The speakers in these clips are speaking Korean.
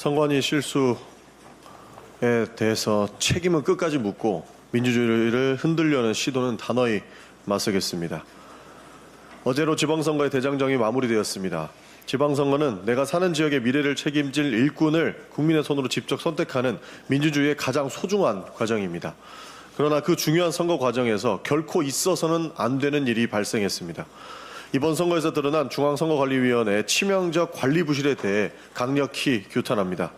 선관위 실수에 대해서 책임은 끝까지 묻고 민주주의를 흔들려는 시도는 단호히 맞서겠습니다. 어제로 지방선거의 대장정이 마무리되었습니다. 지방선거는 내가 사는 지역의 미래를 책임질 일꾼을 국민의 손으로 직접 선택하는 민주주의의 가장 소중한 과정입니다. 그러나 그 중요한 선거 과정에서 결코 있어서는 안 되는 일이 발생했습니다. 이번 선거에서 드러난 중앙선거관리위원회의 치명적 관리 부실에 대해 강력히 규탄합니다.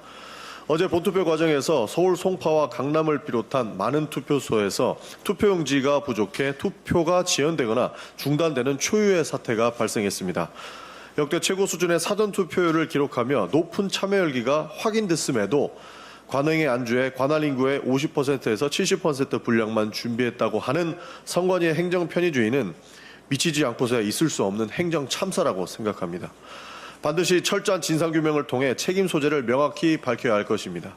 어제 본투표 과정에서 서울 송파와 강남을 비롯한 많은 투표소에서 투표용지가 부족해 투표가 지연되거나 중단되는 초유의 사태가 발생했습니다. 역대 최고 수준의 사전투표율을 기록하며 높은 참여율기가 확인됐음에도 관행에 안주해 관할 인구의 50%에서 70% 분량만 준비했다고 하는 선관위의 행정 편의주의는 미치지 않고서야 있을 수 없는 행정 참사라고 생각합니다. 반드시 철저한 진상규명을 통해 책임 소재를 명확히 밝혀야 할 것입니다.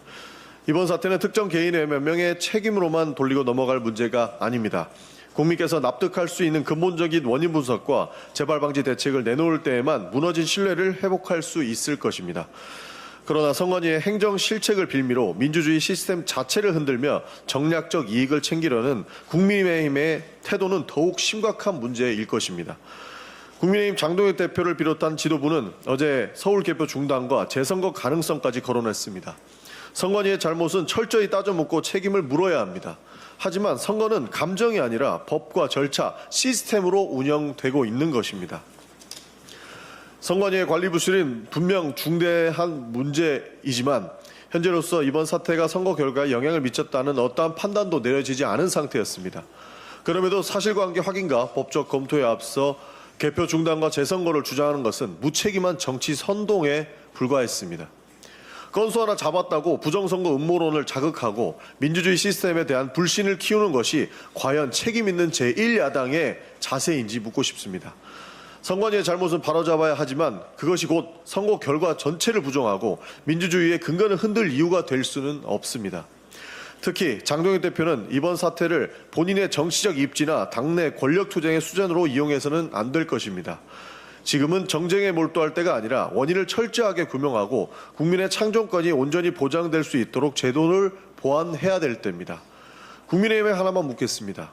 이번 사태는 특정 개인의 몇 명의 책임으로만 돌리고 넘어갈 문제가 아닙니다. 국민께서 납득할 수 있는 근본적인 원인 분석과 재발 방지 대책을 내놓을 때에만 무너진 신뢰를 회복할 수 있을 것입니다. 그러나 선관위의 행정 실책을 빌미로 민주주의 시스템 자체를 흔들며 정략적 이익을 챙기려는 국민의힘의 태도는 더욱 심각한 문제일 것입니다. 국민의힘 장동혁 대표를 비롯한 지도부는 어제 서울 개표 중단과 재선거 가능성까지 거론했습니다. 선관위의 잘못은 철저히 따져 묻고 책임을 물어야 합니다. 하지만 선거는 감정이 아니라 법과 절차, 시스템으로 운영되고 있는 것입니다. 선관위의 관리 부실은 분명 중대한 문제이지만 현재로서 이번 사태가 선거 결과에 영향을 미쳤다는 어떠한 판단도 내려지지 않은 상태였습니다. 그럼에도 사실관계 확인과 법적 검토에 앞서 개표 중단과 재선거를 주장하는 것은 무책임한 정치 선동에 불과했습니다. 건수 하나 잡았다고 부정선거 음모론을 자극하고 민주주의 시스템에 대한 불신을 키우는 것이 과연 책임 있는 제1야당의 자세인지 묻고 싶습니다. 선관위의 잘못은 바로잡아야 하지만 그것이 곧 선거 결과 전체를 부정하고 민주주의의 근간을 흔들 이유가 될 수는 없습니다. 특히 장동혁 대표는 이번 사태를 본인의 정치적 입지나 당내 권력투쟁의 수단으로 이용해서는 안 될 것입니다. 지금은 정쟁에 몰두할 때가 아니라 원인을 철저하게 규명하고 국민의 창조권이 온전히 보장될 수 있도록 제도를 보완해야 될 때입니다. 국민의힘에 하나만 묻겠습니다.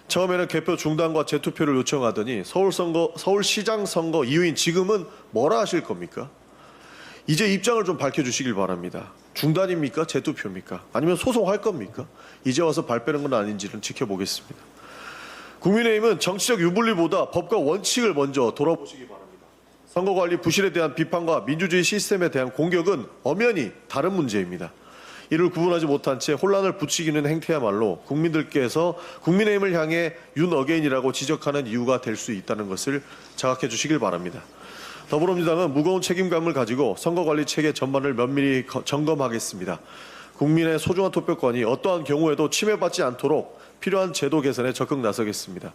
처음에는 개표 중단과 재투표를 요청하더니 서울시장 선거 이후인 지금은 뭐라 하실 겁니까? 이제 입장을 좀 밝혀주시길 바랍니다. 중단입니까? 재투표입니까? 아니면 소송할 겁니까? 이제 와서 발 빼는 건 아닌지는 지켜보겠습니다. 국민의힘은 정치적 유불리보다 법과 원칙을 먼저 돌아보시기 바랍니다. 선거관리 부실에 대한 비판과 민주주의 시스템에 대한 공격은 엄연히 다른 문제입니다. 이를 구분하지 못한 채 혼란을 부추기는 행태야말로 국민들께서 국민의힘을 향해 윤 어게인이라고 지적하는 이유가 될 수 있다는 것을 자각해 주시길 바랍니다. 더불어민주당은 무거운 책임감을 가지고 선거관리 체계 전반을 면밀히 점검하겠습니다. 국민의 소중한 투표권이 어떠한 경우에도 침해받지 않도록 필요한 제도 개선에 적극 나서겠습니다.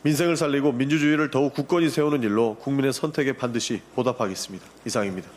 민생을 살리고 민주주의를 더욱 굳건히 세우는 일로 국민의 선택에 반드시 보답하겠습니다. 이상입니다.